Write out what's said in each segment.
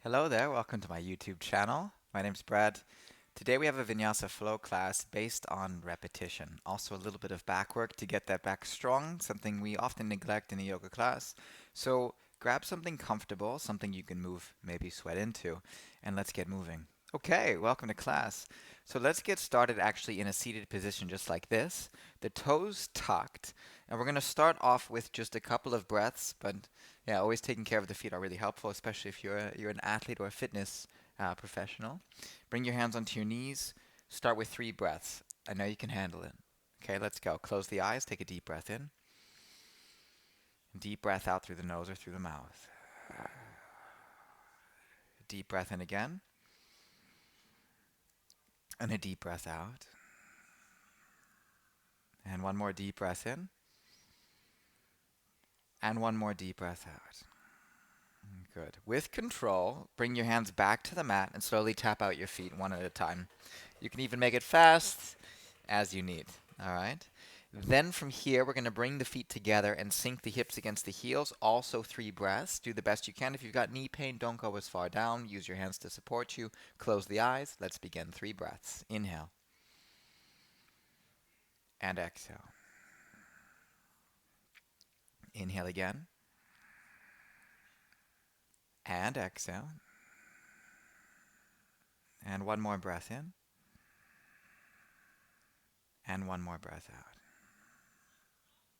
Hello there, welcome to my YouTube channel. My name's Brad. Today we have a Vinyasa flow class based on repetition. Also a little bit of back work to get that back strong, something we often neglect in a yoga class. So grab something comfortable, something you can move, maybe sweat into, and let's get moving. Okay, welcome to class. So let's get started actually in a seated position just like this. The toes tucked. And we're going to start off with just a couple of breaths, but yeah, always taking care of the feet are really helpful, especially if you're an athlete or a fitness professional. Bring your hands onto your knees. Start with 3 breaths. I know you can handle it. Okay, let's go. Close the eyes. Take a deep breath in. Deep breath out through the nose or through the mouth. Deep breath in again. And a deep breath out. And one more deep breath in. And one more deep breath out. Good. With control, bring your hands back to the mat and slowly tap out your feet one at a time. You can even make it fast as you need. All right. Then from here, we're going to bring the feet together and sink the hips against the heels. Also 3 breaths. Do the best you can. If you've got knee pain, don't go as far down. Use your hands to support you. Close the eyes. Let's begin. 3 breaths. Inhale and exhale. Inhale again and exhale. And one more breath in. And one more breath out.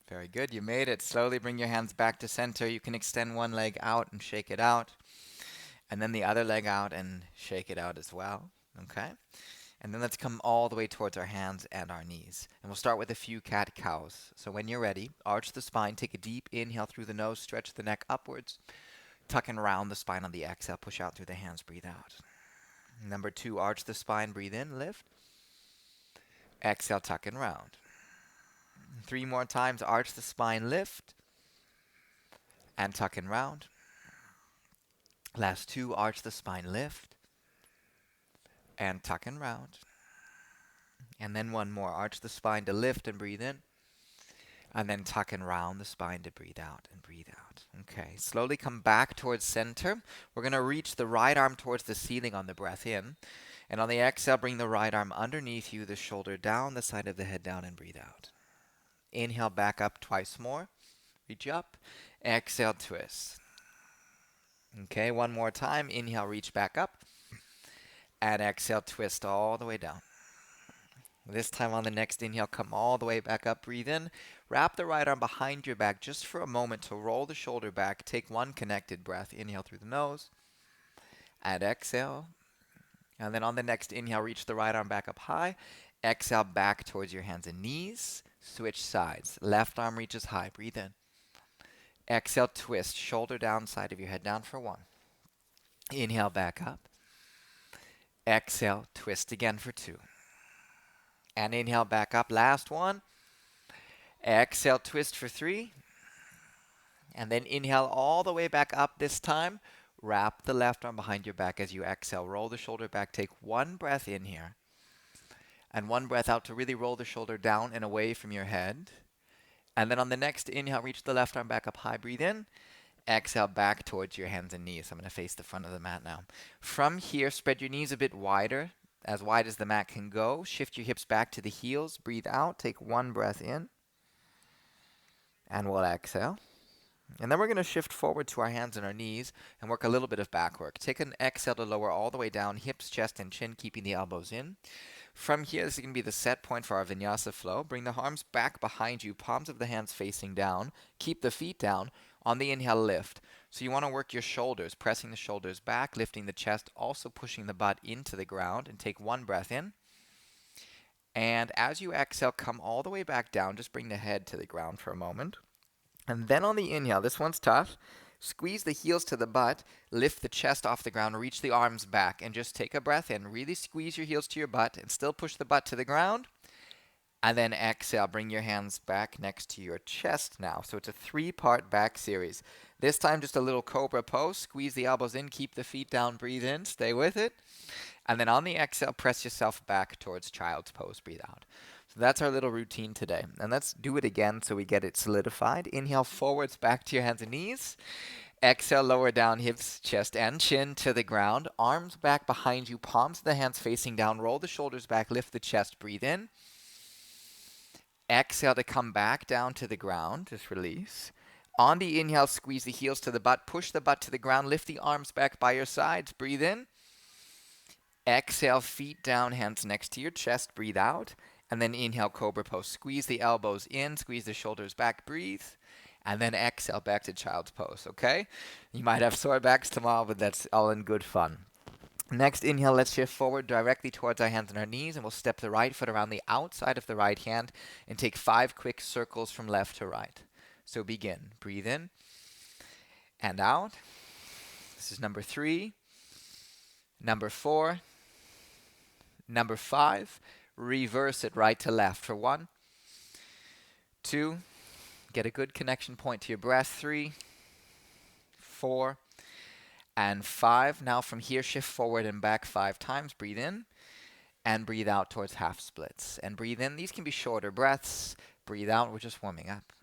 Very good. You made it. Slowly bring your hands back to center. You can extend one leg out and shake it out. And then the other leg out and shake it out as well. Okay? And then let's come all the way towards our hands and our knees. And we'll start with a few cat-cows. So when you're ready, arch the spine. Take a deep inhale through the nose. Stretch the neck upwards. Tuck and round the spine on the exhale. Push out through the hands. Breathe out. Number 2, arch the spine. Breathe in. Lift. Exhale, tuck and round. 3 more times. Arch the spine. Lift. And tuck and round. Last 2, arch the spine, lift, and tuck and round. And then one more, arch the spine to lift and breathe in, and then tuck and round the spine to breathe out and breathe out. Okay, slowly come back towards center. We're going to reach the right arm towards the ceiling on the breath in, and on the exhale, bring the right arm underneath you, the shoulder down, the side of the head down, and breathe out. Inhale, back up twice more. Reach up. Exhale, twist. Okay, one more time. Inhale, reach back up. And exhale, twist all the way down. This time on the next inhale, come all the way back up. Breathe in. Wrap the right arm behind your back just for a moment to roll the shoulder back. Take one connected breath. Inhale through the nose. And exhale. And then on the next inhale, reach the right arm back up high. Exhale back towards your hands and knees. Switch sides. Left arm reaches high. Breathe in. Exhale, twist. Shoulder down, side of your head down for 1. Inhale back up. Exhale, twist again for 2. And inhale back up. Last one. Exhale, twist for 3. And then inhale all the way back up this time. Wrap the left arm behind your back as you exhale. Roll the shoulder back. Take one breath in here. And one breath out to really roll the shoulder down and away from your head. And then on the next inhale, reach the left arm back up high. Breathe in. Exhale back towards your hands and knees. I'm going to face the front of the mat now. From here, spread your knees a bit wider, as wide as the mat can go. Shift your hips back to the heels. Breathe out. Take one breath in. And we'll exhale. And then we're going to shift forward to our hands and our knees and work a little bit of back work. Take an exhale to lower all the way down, hips, chest, and chin, keeping the elbows in. From here, this is going to be the set point for our Vinyasa flow. Bring the arms back behind you, palms of the hands facing down. Keep the feet down. On the inhale, lift. So you want to work your shoulders, pressing the shoulders back, lifting the chest, also pushing the butt into the ground. And take one breath in. And as you exhale, come all the way back down. Just bring the head to the ground for a moment. And then on the inhale, this one's tough. Squeeze the heels to the butt, lift the chest off the ground, reach the arms back, and just take a breath in. Really squeeze your heels to your butt and still push the butt to the ground. And then exhale, bring your hands back next to your chest now. So it's a 3-part back series. This time just a little cobra pose. Squeeze the elbows in, keep the feet down, breathe in, stay with it. And then on the exhale, press yourself back towards child's pose, breathe out. So that's our little routine today. And let's do it again so we get it solidified. Inhale forwards back to your hands and knees. Exhale, lower down, hips, chest, and chin to the ground. Arms back behind you, palms of the hands facing down. Roll the shoulders back, lift the chest, breathe in. Exhale to come back down to the ground, just release. On the inhale, squeeze the heels to the butt, push the butt to the ground, lift the arms back by your sides, breathe in. Exhale, feet down, hands next to your chest, breathe out. And then inhale, cobra pose. Squeeze the elbows in, squeeze the shoulders back, breathe. And then exhale back to child's pose, okay? You might have sore backs tomorrow, but that's all in good fun. Next inhale, let's shift forward directly towards our hands and our knees, and we'll step the right foot around the outside of the right hand and take 5 quick circles from left to right. So begin. Breathe in and out. This is number 3. Number 4. Number 5. Reverse it right to left for 1, 2. Get a good connection point to your breath. 3, 4, and 5. Now from here, shift forward and back 5 times. Breathe in and breathe out towards half splits. And breathe in. These can be shorter breaths. Breathe out. We're just warming up.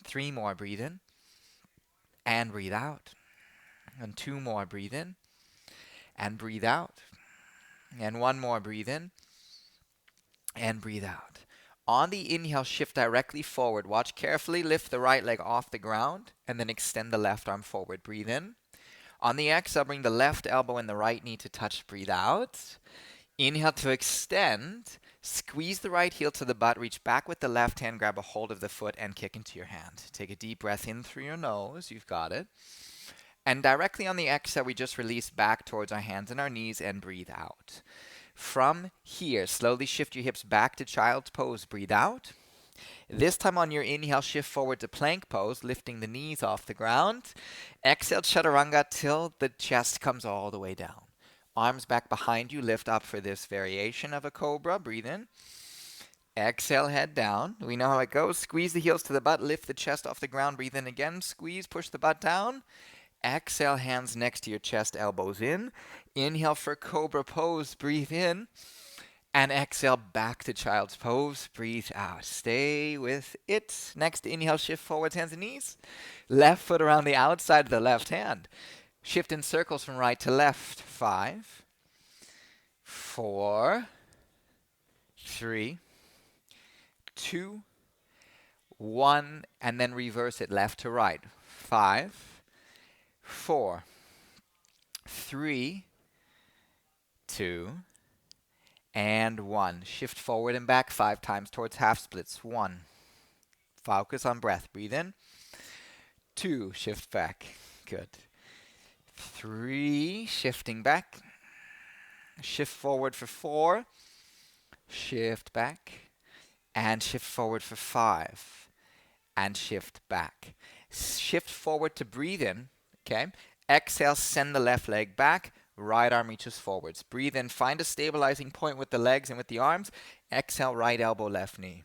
3 more. Breathe in and breathe out. And 2 more. Breathe in and breathe out. And 1 more. Breathe in and breathe out. On the inhale, shift directly forward. Watch carefully. Lift the right leg off the ground and then extend the left arm forward. Breathe in. On the exhale, bring the left elbow and the right knee to touch. Breathe out. Inhale to extend. Squeeze the right heel to the butt. Reach back with the left hand. Grab a hold of the foot and kick into your hand. Take a deep breath in through your nose. You've got it. And directly on the exhale, we just release back towards our hands and our knees and breathe out. From here, slowly shift your hips back to child's pose. Breathe out. This time on your inhale, shift forward to plank pose, lifting the knees off the ground. Exhale, Chaturanga till the chest comes all the way down. Arms back behind you, lift up for this variation of a cobra. Breathe in. Exhale, head down. We know how it goes. Squeeze the heels to the butt, lift the chest off the ground. Breathe in again. Squeeze, push the butt down. Exhale, hands next to your chest, elbows in. Inhale for cobra pose. Breathe in. And exhale back to child's pose. Breathe out. Stay with it. Next inhale, shift forwards, hands and knees. Left foot around the outside of the left hand. Shift in circles from right to left. 5, 4, 3, 2, 1. And then reverse it left to right. 5, 4, 3, 2, and 1. Shift forward and back 5 times towards half splits. 1. Focus on breath. Breathe in. 2. Shift back. Good. 3. Shifting back. Shift forward for 4. Shift back. And shift forward for 5. And shift back. Shift forward to breathe in. Okay. Exhale, send the left leg back. Right arm reaches forwards. Breathe in. Find a stabilizing point with the legs and with the arms. Exhale, right elbow, left knee.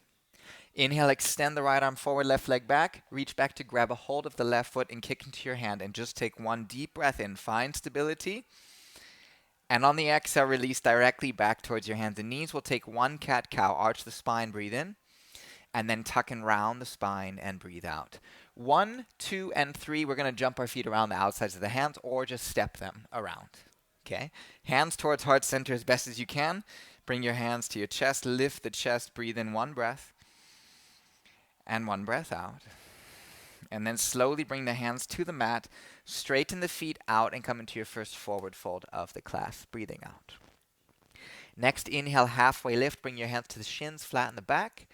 Inhale, extend the right arm forward, left leg back. Reach back to grab a hold of the left foot and kick into your hand. And just take 1 deep breath in. Find stability. And on the exhale, release directly back towards your hands and knees. We'll take 1 cat-cow. Arch the spine, breathe in. And then tuck and round the spine and breathe out. 1, 2, and 3, we're going to jump our feet around the outsides of the hands or just step them around. Okay, hands towards heart center as best as you can. Bring your hands to your chest. Lift the chest. Breathe in 1 breath. And 1 breath out. And then slowly bring the hands to the mat. Straighten the feet out and come into your first forward fold of the class. Breathing out. Next, inhale, halfway lift. Bring your hands to the shins, flatten the back.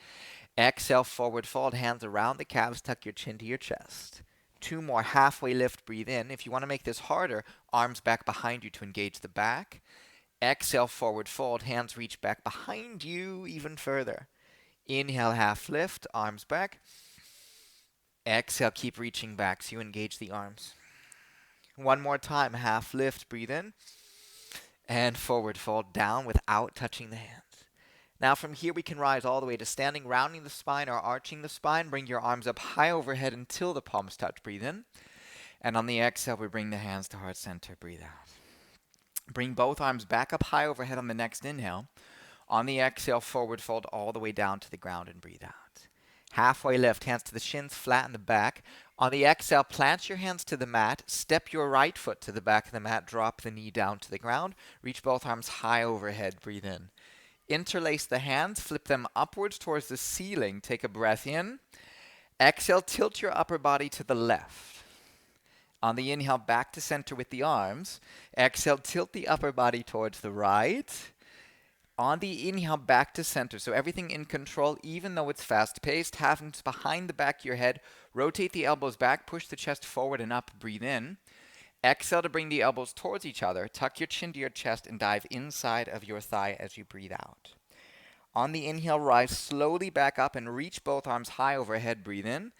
Exhale, forward fold. Hands around the calves. Tuck your chin to your chest. 2 more, halfway lift, breathe in. If you want to make this harder, arms back behind you to engage the back. Exhale, forward fold, hands reach back behind you even further. Inhale, half lift, arms back. Exhale, keep reaching back so you engage the arms. 1 more time, half lift, breathe in. And forward fold down without touching the hands. Now from here we can rise all the way to standing, rounding the spine or arching the spine. Bring your arms up high overhead until the palms touch. Breathe in. And on the exhale, we bring the hands to heart center. Breathe out. Bring both arms back up high overhead on the next inhale. On the exhale, forward fold all the way down to the ground and breathe out. Halfway lift, hands to the shins, flatten the back. On the exhale, plant your hands to the mat, step your right foot to the back of the mat, drop the knee down to the ground, reach both arms high overhead, breathe in. Interlace the hands, flip them upwards towards the ceiling, take a breath in. Exhale, tilt your upper body to the left. On the inhale, back to center with the arms. Exhale, tilt the upper body towards the right. On the inhale, back to center. So everything in control, even though it's fast-paced. Hands behind the back of your head. Rotate the elbows back. Push the chest forward and up. Breathe in. Exhale to bring the elbows towards each other. Tuck your chin to your chest and dive inside of your thigh as you breathe out. On the inhale, rise slowly back up and reach both arms high overhead. Breathe in.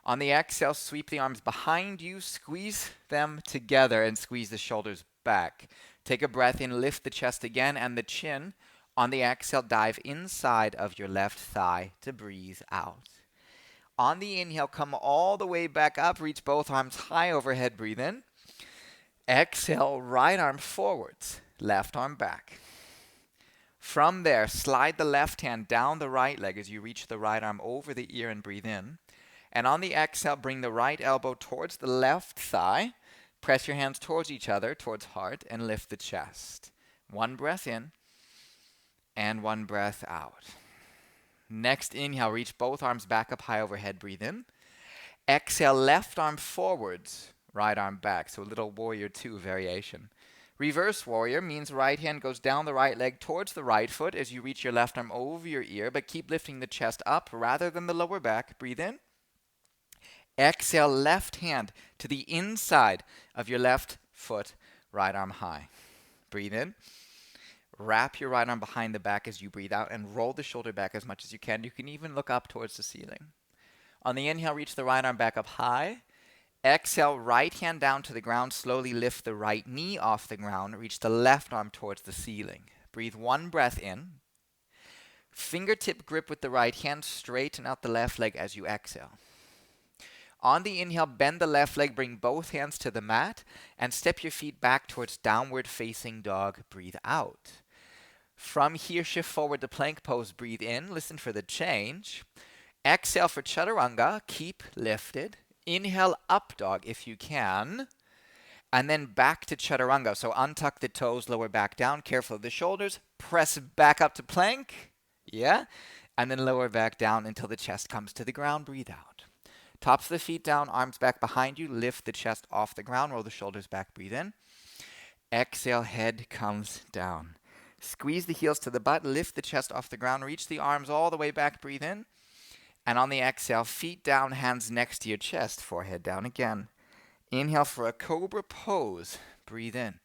On the exhale, sweep the arms behind you. Squeeze them together and squeeze the shoulders back. Take a breath in. Lift the chest again and the chin. On the exhale, dive inside of your left thigh to breathe out. On the inhale, come all the way back up. Reach both arms high overhead. Breathe in. Exhale, right arm forwards, left arm back. From there, slide the left hand down the right leg as you reach the right arm over the ear and breathe in. And on the exhale, bring the right elbow towards the left thigh. Press your hands towards each other, towards heart, and lift the chest. One breath in. And one breath out. Next inhale, reach both arms back up high overhead, breathe in. Exhale, left arm forwards, right arm back. So a little warrior two variation. Reverse warrior means right hand goes down the right leg towards the right foot as you reach your left arm over your ear, but keep lifting the chest up rather than the lower back. Breathe in. Exhale, left hand to the inside of your left foot, right arm high. Breathe in. Wrap your right arm behind the back as you breathe out and roll the shoulder back as much as you can. You can even look up towards the ceiling. On the inhale, reach the right arm back up high. Exhale, right hand down to the ground. Slowly lift the right knee off the ground. Reach the left arm towards the ceiling. Breathe one breath in. Fingertip grip with the right hand. Straighten out the left leg as you exhale. On the inhale, bend the left leg. Bring both hands to the mat and step your feet back towards downward facing dog. Breathe out. From here, shift forward to plank pose. Breathe in. Listen for the change. Exhale for Chaturanga. Keep lifted. Inhale, up dog if you can. And then back to Chaturanga. So untuck the toes, lower back down. Careful of the shoulders. Press back up to plank. Yeah. And then lower back down until the chest comes to the ground. Breathe out. Tops of the feet down, arms back behind you. Lift the chest off the ground. Roll the shoulders back. Breathe in. Exhale, head comes down. Squeeze the heels to the butt, lift the chest off the ground, reach the arms all the way back, breathe in. And on the exhale, feet down, hands next to your chest, forehead down again. Inhale for a cobra pose, breathe in.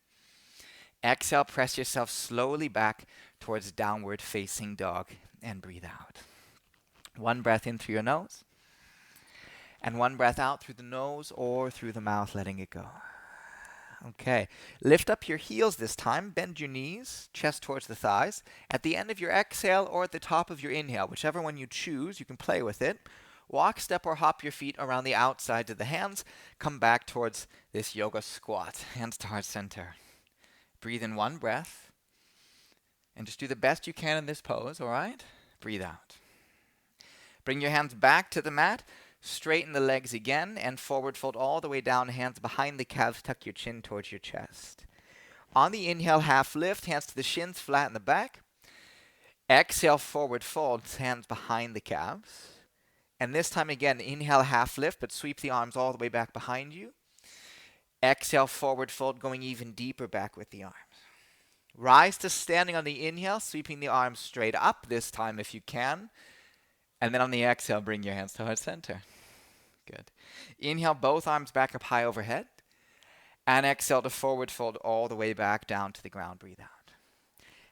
Exhale, press yourself slowly back towards downward facing dog and breathe out. One breath in through your nose. And one breath out through the nose or through the mouth, letting it go. Okay, lift up your heels this time, bend your knees, chest towards the thighs. At the end of your exhale or at the top of your inhale, whichever one you choose, you can play with it. Walk, step, or hop your feet around the outsides of the hands. Come back towards this yoga squat, hands to heart center. Breathe in one breath, and just do the best you can in this pose, all right? Breathe out. Bring your hands back to the mat. Straighten the legs again and forward fold all the way down, hands behind the calves, tuck your chin towards your chest. On the inhale, half lift, hands to the shins, flatten the back. Exhale, forward fold, hands behind the calves. And this time again, inhale, half lift, but sweep the arms all the way back behind you. Exhale, forward fold, going even deeper back with the arms. Rise to standing on the inhale, sweeping the arms straight up this time if you can. And then on the exhale, bring your hands to heart center. Good. Inhale, both arms back up high overhead. And exhale to forward fold all the way back down to the ground. Breathe out.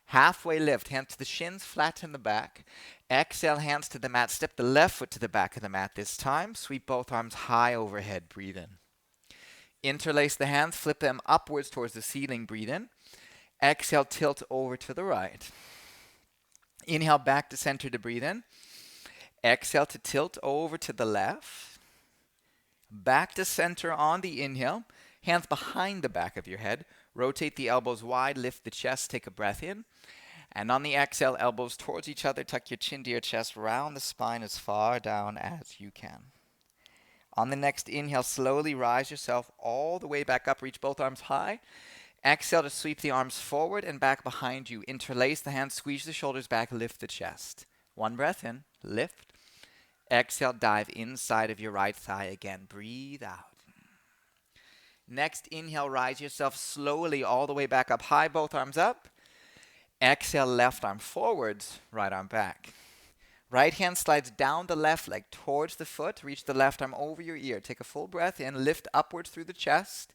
Halfway lift, hands to the shins, flatten the back. Exhale, hands to the mat. Step the left foot to the back of the mat this time. Sweep both arms high overhead. Breathe in. Interlace the hands, flip them upwards towards the ceiling. Breathe in. Exhale, tilt over to the right. Inhale, back to center to breathe in. Exhale to tilt over to the left. Back to center on the inhale. Hands behind the back of your head. Rotate the elbows wide. Lift the chest. Take a breath in. And on the exhale, elbows towards each other. Tuck your chin to your chest. Round the spine as far down as you can. On the next inhale, slowly rise yourself all the way back up. Reach both arms high. Exhale to sweep the arms forward and back behind you. Interlace the hands, squeeze the shoulders back, lift the chest. One breath in, lift. Exhale, dive inside of your right thigh again. Breathe out. Next inhale, rise yourself slowly all the way back up high, both arms up. Exhale, left arm forwards, right arm back. Right hand slides down the left leg towards the foot. Reach the left arm over your ear. Take a full breath in, lift upwards through the chest.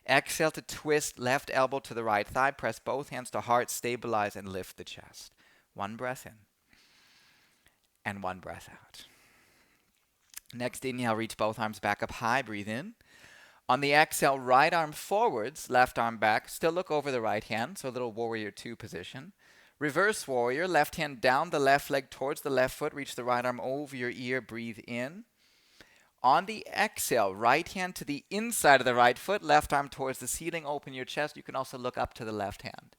Exhale to twist left elbow to the right thigh. Press both hands to heart, stabilize, and lift the chest. One breath in and one breath out. Next inhale, reach both arms back up high. Breathe in. On the exhale, right arm forwards, left arm back. Still look over the right hand, so a little warrior two position. Reverse warrior, left hand down the left leg towards the left foot. Reach the right arm over your ear. Breathe in. On the exhale, right hand to the inside of the right foot, left arm towards the ceiling. Open your chest. You can also look up to the left hand.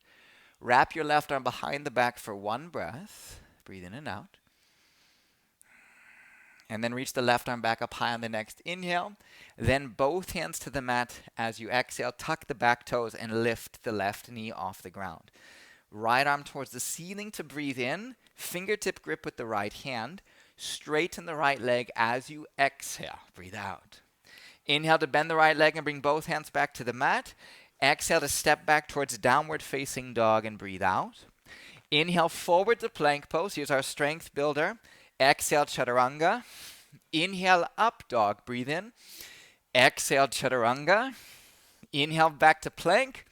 Wrap your left arm behind the back for one breath. Breathe in and out. And then reach the left arm back up high on the next inhale. Then both hands to the mat as you exhale. Tuck the back toes and lift the left knee off the ground. Right arm towards the ceiling to breathe in. Fingertip grip with the right hand. Straighten the right leg as you exhale. Breathe out. Inhale to bend the right leg and bring both hands back to the mat. Exhale to step back towards downward facing dog and breathe out. Inhale forward to plank pose. Here's our strength builder. Exhale, Chaturanga. Inhale, up dog. Breathe in. Exhale, Chaturanga. Inhale, back to plank.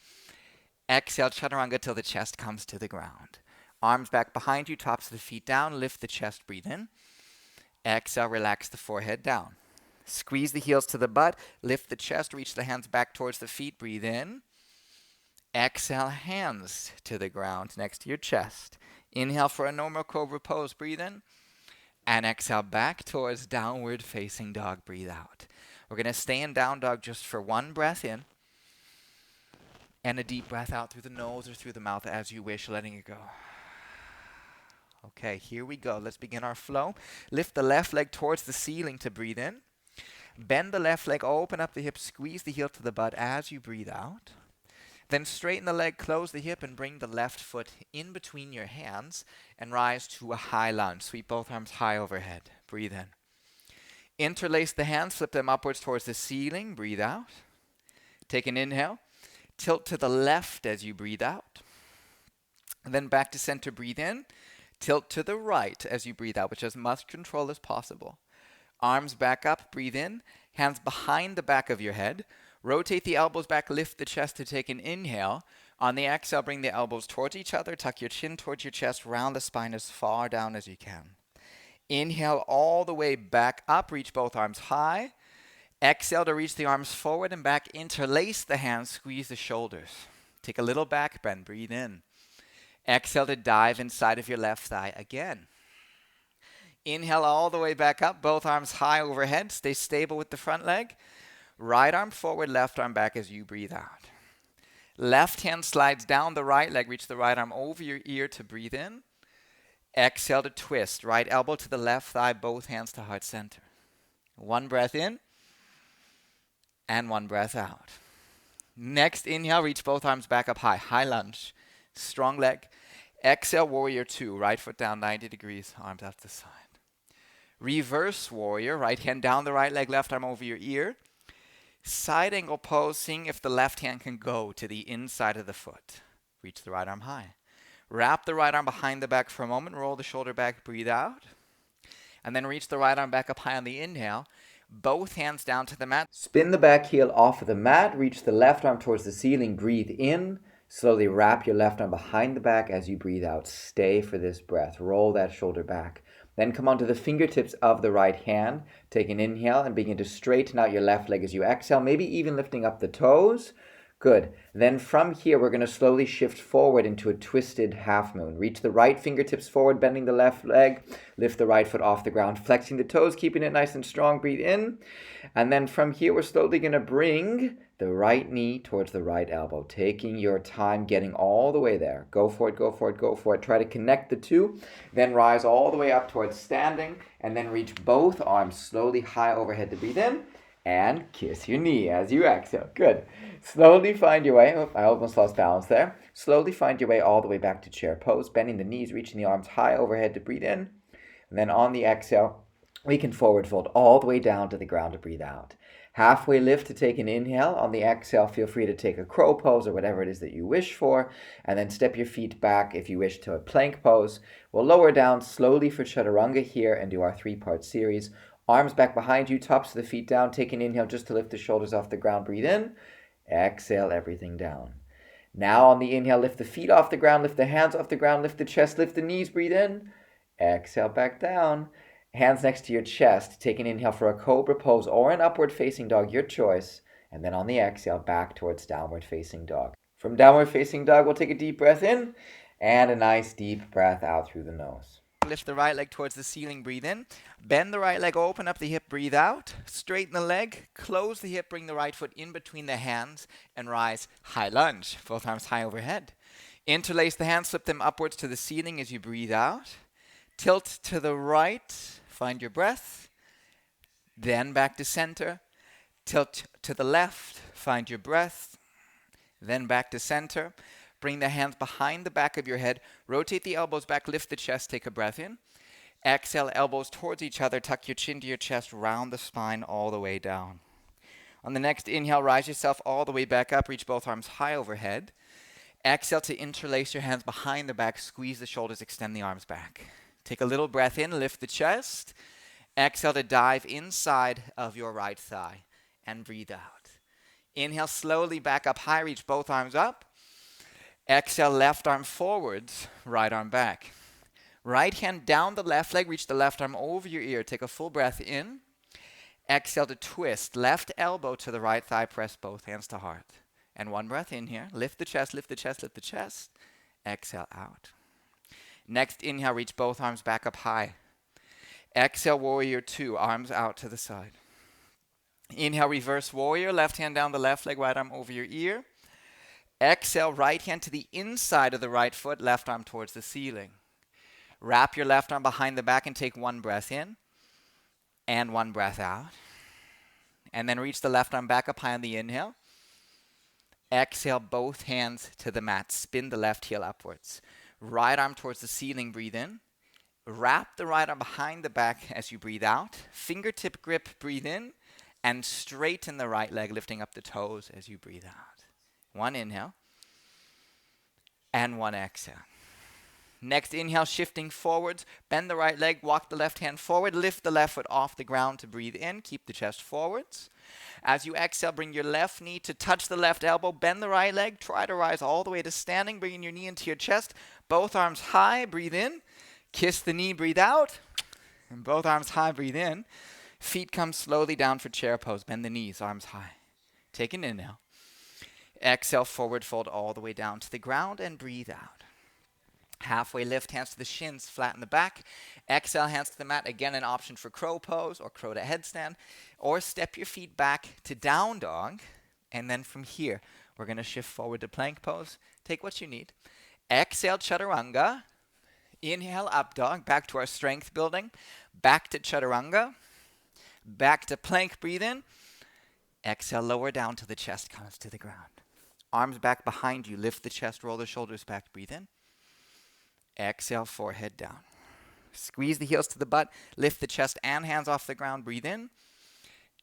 Exhale, Chaturanga till the chest comes to the ground. Arms back behind you, tops of the feet down. Lift the chest, breathe in. Exhale, relax the forehead down. Squeeze the heels to the butt. Lift the chest, reach the hands back towards the feet. Breathe in. Exhale, hands to the ground next to your chest. Inhale for a normal cobra pose. Breathe in. And exhale back towards downward facing dog. Breathe out. We're going to stay in down dog just for one breath in. And a deep breath out through the nose or through the mouth as you wish, letting it go. Okay, here we go. Let's begin our flow. Lift the left leg towards the ceiling to breathe in. Bend the left leg, open up the hip, squeeze the heel to the butt as you breathe out. Then straighten the leg, close the hip, and bring the left foot in between your hands and rise to a high lunge. Sweep both arms high overhead. Breathe in. Interlace the hands, flip them upwards towards the ceiling. Breathe out. Take an inhale. Tilt to the left as you breathe out. And then back to center, breathe in. Tilt to the right as you breathe out, with as much control as possible. Arms back up, breathe in. Hands behind the back of your head. Rotate the elbows back, lift the chest to take an inhale. On the exhale, bring the elbows towards each other. Tuck your chin towards your chest. Round the spine as far down as you can. Inhale all the way back up. Reach both arms high. Exhale to reach the arms forward and back. Interlace the hands. Squeeze the shoulders. Take a little back bend. Breathe in. Exhale to dive inside of your left thigh again. Inhale all the way back up. Both arms high overhead. Stay stable with the front leg. Right arm forward, left arm back as you breathe out. Left hand slides down the right leg. Reach the right arm over your ear to breathe in. Exhale to twist. Right elbow to the left thigh. Both hands to heart center. One breath in. And one breath out. Next inhale, reach both arms back up high. High lunge. Strong leg. Exhale, warrior two. Right foot down 90 degrees. Arms out to the side. Reverse warrior. Right hand down the right leg. Left arm over your ear. Side angle pose. Seeing if the left hand can go to the inside of the foot. Reach the right arm high. Wrap the right arm behind the back for a moment. Roll the shoulder back. Breathe out. And then reach the right arm back up high on the inhale. Both hands down to the mat. Spin the back heel off of the mat. Reach the left arm towards the ceiling. Breathe in. Slowly wrap your left arm behind the back as you breathe out. Stay for this breath. Roll that shoulder back. Then come onto the fingertips of the right hand. Take an inhale and begin to straighten out your left leg as you exhale. Maybe even lifting up the toes. Good. Then from here, we're going to slowly shift forward into a twisted half moon. Reach the right fingertips forward, bending the left leg. Lift the right foot off the ground, flexing the toes, keeping it nice and strong. Breathe in. And then from here, we're slowly going to bring the right knee towards the right elbow, taking your time getting all the way there. Go for it, go for it, go for it. Try to connect the two, then rise all the way up towards standing, and then reach both arms slowly high overhead to breathe in, and kiss your knee as you exhale. Good. Slowly find your way. Oh, I almost lost balance there. Slowly find your way all the way back to chair pose, bending the knees, reaching the arms high overhead to breathe in. And then on the exhale, we can forward fold all the way down to the ground to breathe out. Halfway lift to take an inhale. On the exhale, feel free to take a crow pose or whatever it is that you wish for. And then step your feet back if you wish to a plank pose. We'll lower down slowly for Chaturanga here and do our 3-part series. Arms back behind you, tops of the feet down. Take an inhale just to lift the shoulders off the ground. Breathe in. Exhale everything down. Now on the inhale, lift the feet off the ground, lift the hands off the ground, lift the chest, lift the knees, breathe in. Exhale back down. Hands next to your chest. Take an inhale for a cobra pose or an upward facing dog, your choice. And then on the exhale, back towards downward facing dog. From downward facing dog, we'll take a deep breath in and a nice deep breath out through the nose. Lift the right leg towards the ceiling, breathe in. Bend the right leg, open up the hip, breathe out. Straighten the leg, close the hip, bring the right foot in between the hands, and rise high lunge. Both arms high overhead. Interlace the hands, slip them upwards to the ceiling as you breathe out. Tilt to the right, find your breath. Then back to center. Tilt to the left, find your breath. Then back to center. Bring the hands behind the back of your head. Rotate the elbows back, lift the chest, take a breath in. Exhale, elbows towards each other, tuck your chin to your chest, round the spine all the way down. On the next inhale, rise yourself all the way back up, reach both arms high overhead. Exhale to interlace your hands behind the back, squeeze the shoulders, extend the arms back. Take a little breath in, lift the chest. Exhale to dive inside of your right thigh and breathe out. Inhale, slowly back up high, reach both arms up. Exhale, left arm forwards, right arm back. Right hand down the left leg, reach the left arm over your ear. Take a full breath in. Exhale to twist. Left elbow to the right thigh, press both hands to heart. And one breath in here. Lift the chest, lift the chest, lift the chest. Exhale out. Next inhale, reach both arms back up high. Exhale, warrior 2, arms out to the side. Inhale, reverse warrior, left hand down the left leg, right arm over your ear. Exhale, right hand to the inside of the right foot, left arm towards the ceiling. Wrap your left arm behind the back and take one breath in and one breath out. And then reach the left arm back up high on the inhale. Exhale, both hands to the mat. Spin the left heel upwards. Right arm towards the ceiling, breathe in. Wrap the right arm behind the back as you breathe out. Fingertip grip, breathe in. And straighten the right leg, lifting up the toes as you breathe out. One inhale. And one exhale. Next inhale, shifting forwards. Bend the right leg, walk the left hand forward. Lift the left foot off the ground to breathe in. Keep the chest forwards. As you exhale, bring your left knee to touch the left elbow. Bend the right leg. Try to rise all the way to standing. Bringing your knee into your chest. Both arms high. Breathe in. Kiss the knee. Breathe out. And both arms high. Breathe in. Feet come slowly down for chair pose. Bend the knees. Arms high. Take an inhale. Exhale, forward fold all the way down to the ground and breathe out. Halfway lift, hands to the shins, flatten the back. Exhale, hands to the mat. Again, an option for crow pose or crow to headstand. Or step your feet back to down dog. And then from here, we're going to shift forward to plank pose. Take what you need. Exhale, Chaturanga. Inhale, up dog. Back to our strength building. Back to Chaturanga. Back to plank, breathe in. Exhale, lower down till the chest comes to the ground. Arms back behind you. Lift the chest, roll the shoulders back, breathe in. Exhale, forehead down. Squeeze the heels to the butt. Lift the chest and hands off the ground, breathe in.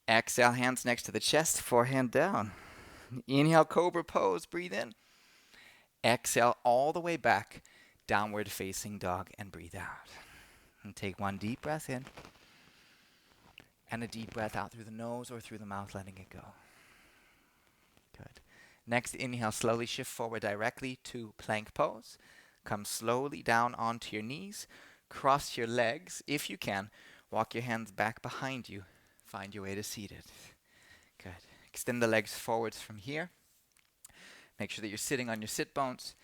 Exhale, hands next to the chest, forehead down. Inhale, cobra pose, breathe in. Exhale, all the way back, downward facing dog, and breathe out. And take one deep breath in. And a deep breath out through the nose or through the mouth, letting it go. Good. Next inhale, slowly shift forward directly to plank pose. Come slowly down onto your knees. Cross your legs. If you can, walk your hands back behind you. Find your way to seated. Good. Extend the legs forwards from here. Make sure that you're sitting on your sit bones.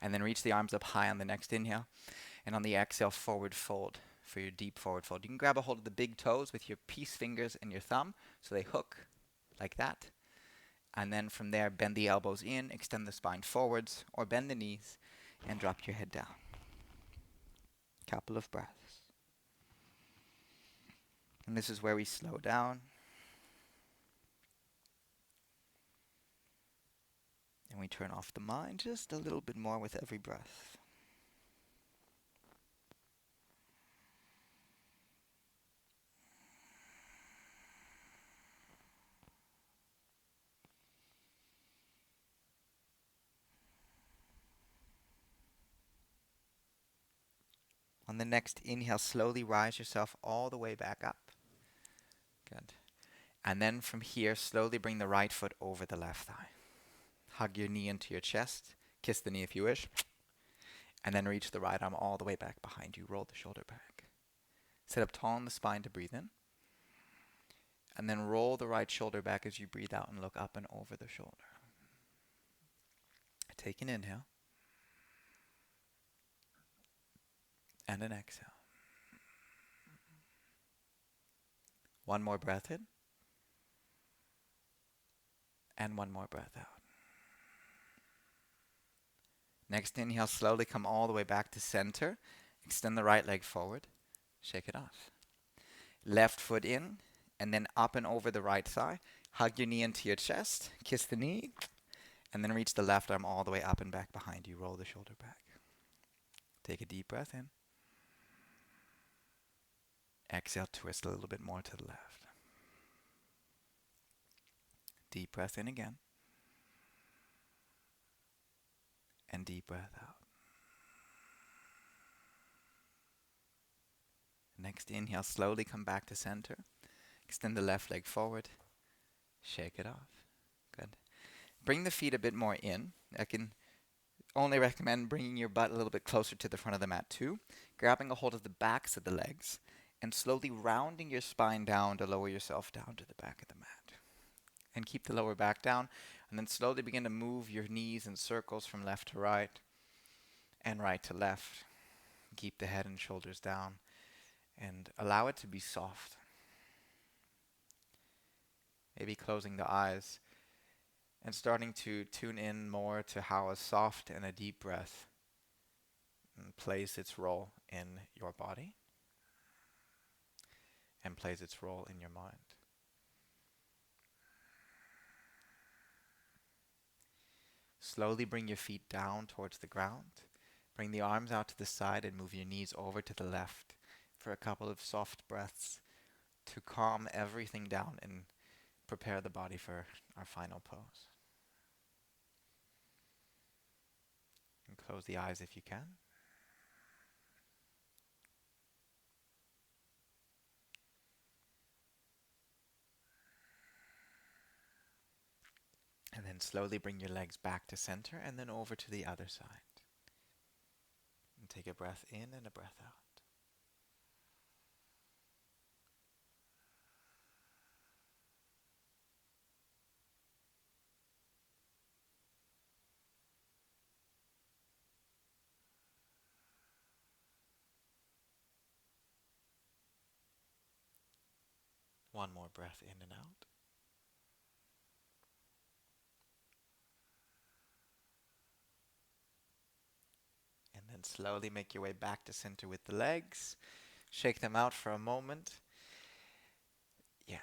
And then reach the arms up high on the next inhale. And on the exhale, forward fold for your deep forward fold. You can grab a hold of the big toes with your peace fingers and your thumb so they hook like that. And then from there, bend the elbows in, extend the spine forwards, or bend the knees, and drop your head down. Couple of breaths. And this is where we slow down. And we turn off the mind just a little bit more with every breath. On the next inhale, slowly rise yourself all the way back up. Good. And then from here, slowly bring the right foot over the left thigh. Hug your knee into your chest. Kiss the knee if you wish. And then reach the right arm all the way back behind you. Roll the shoulder back. Sit up tall in the spine to breathe in. And then roll the right shoulder back as you breathe out and look up and over the shoulder. Take an inhale. And an exhale. One more breath in. And one more breath out. Next inhale, slowly come all the way back to center. Extend the right leg forward. Shake it off. Left foot in, and then up and over the right thigh. Hug your knee into your chest. Kiss the knee. And then reach the left arm all the way up and back behind you. Roll the shoulder back. Take a deep breath in. Exhale, twist a little bit more to the left. Deep breath in again. And deep breath out. Next inhale, slowly come back to center. Extend the left leg forward. Shake it off. Good. Bring the feet a bit more in. I can only recommend bringing your butt a little bit closer to the front of the mat too. Grabbing a hold of the backs of the legs and slowly rounding your spine down to lower yourself down to the back of the mat. And keep the lower back down. And then slowly begin to move your knees in circles from left to right and right to left. Keep the head and shoulders down and allow it to be soft. Maybe closing the eyes and starting to tune in more to how a soft and a deep breath plays its role in your body and plays its role in your mind. Slowly bring your feet down towards the ground. Bring the arms out to the side and move your knees over to the left for a couple of soft breaths to calm everything down and prepare the body for our final pose. And close the eyes if you can. And then slowly bring your legs back to center and then over to the other side. And take a breath in and a breath out. One more breath in and out. And then slowly make your way back to center with the legs. Shake them out for a moment. Yeah.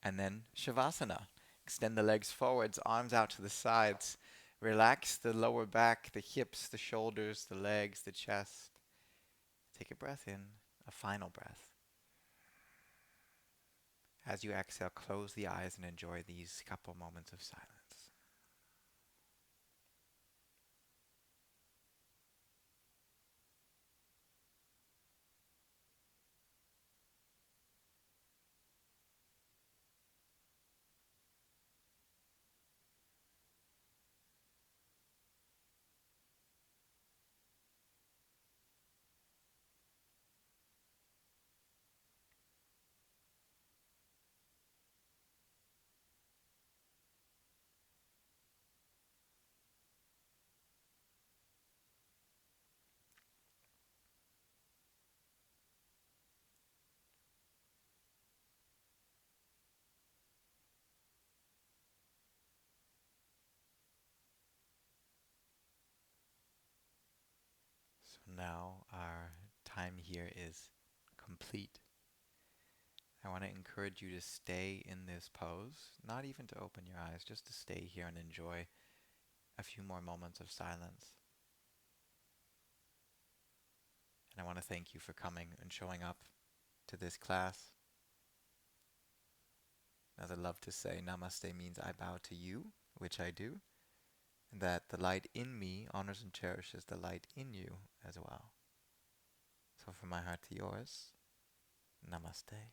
And then Shavasana. Extend the legs forwards, arms out to the sides. Relax the lower back, the hips, the shoulders, the legs, the chest. Take a breath in, a final breath. As you exhale, close the eyes and enjoy these couple moments of silence. now our time here is complete. I want to encourage you to stay in this pose, not even to open your eyes, just to stay here and enjoy a few more moments of silence. And I want to thank you for coming and showing up to this class. As I love to say, Namaste means I bow to you, which I do, and that the light in me honors and cherishes the light in you as well. So from my heart to yours, Namaste.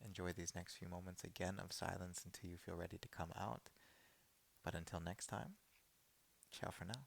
Enjoy these next few moments again of silence until you feel ready to come out. But until next time, ciao for now.